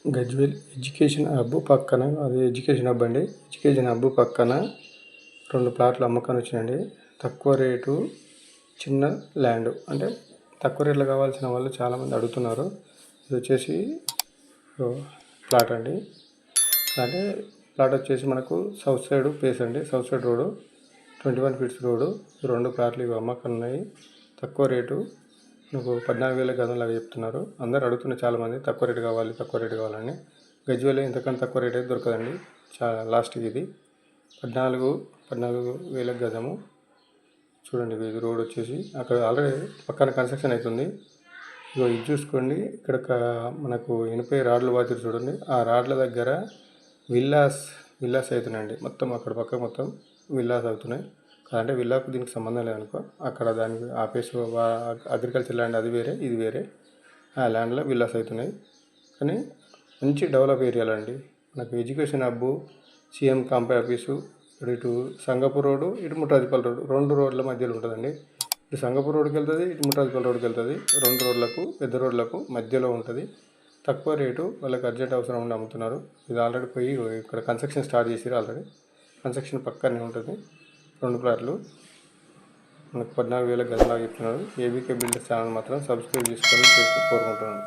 Gajwel education hub పక్కన, అది education hub అండి. ఎడ్యుకేషన్ హబ్ పక్కన 2 ప్లాట్లు అమ్మకానికి వచ్చినాయండి. తక్కువ రేటు, చిన్న ల్యాండ్. అంటే తక్కువ రేట్లో కావాల్సిన వాళ్ళు చాలామంది అడుగుతున్నారు. ఇది వచ్చేసి ప్లాట్ అండి. అంటే ప్లాట్ వచ్చేసి మనకు సౌత్ సైడ్ ఫేస్ అండి. South side road 21 feets road. 2 ప్లాట్లు ఇవి అమ్మకాలు ఉన్నాయి. తక్కువ రేటు, నాకు 14,000 గదంలాగా చెప్తున్నారు. అందరు అడుగుతున్నారు చాలామంది, తక్కువ రేటు కావాలి, తక్కువ రేటు కావాలని. గజ్వేల్ ఇంతకన్నా తక్కువ రేట్ అయితే దొరకదండి. లాస్ట్కి ఇది 14,000 గజము. చూడండి, ఇది రోడ్ వచ్చేసి అక్కడ ఆల్రెడీ పక్కన కన్స్ట్రక్షన్ అవుతుంది. ఇగో ఇది చూసుకోండి, ఇక్కడ మనకు ఇనుపై రాడ్లు వాతిరు చూడండి. ఆ రాడ్ల దగ్గర విల్లాస్ అవుతున్నాయండి. మొత్తం అక్కడ పక్క మొత్తం విల్లాస్ అవుతున్నాయి. అంటే విల్లాకు దీనికి సంబంధం లేదనుకో. అక్కడ దానికి ఆపేసి అగ్రికల్చర్ ల్యాండ్ అది వేరే, ఇది వేరే. ఆ ల్యాండ్లో విల్లాస్ అవుతున్నాయి. కానీ మంచి డెవలప్ ఏరియాలు అండి. మనకు ఎడ్యుకేషన్ హబ్బు, సీఎం కాంపై ఆఫీసు, ఇటు సంగపూర్ రోడ్డు, ఇటు ముట్రాజపల్లి రోడ్డు, 2 రోడ్ల మధ్యలో ఉంటుందండి. ఇటు సంగపూర్ రోడ్డుకి వెళ్తుంది, ఇటు ముట్రాజపల్లి రోడ్డుకి వెళ్తుంది. 2 రోడ్లకు, పెద్ద రోడ్లకు మధ్యలో ఉంటుంది. తక్కువ రేటు, వాళ్ళకి అర్జెంట్ అవసరం ఉండి అమ్ముతున్నారు. ఇది ఆల్రెడీ పోయి ఇక్కడ కన్స్ట్రక్షన్ స్టార్ట్ చేసారు. ఆల్రెడీ కన్స్ట్రక్షన్ పక్కనే ఉంటుంది. 2 ప్లాట్లు మనకు 14,000 గజలాగా చెప్తున్నారు. ఏబీకే బిల్డర్స్ ఛానల్ మాత్రం సబ్స్క్రైబ్ చేసుకొని కోరుకుంటున్నాను.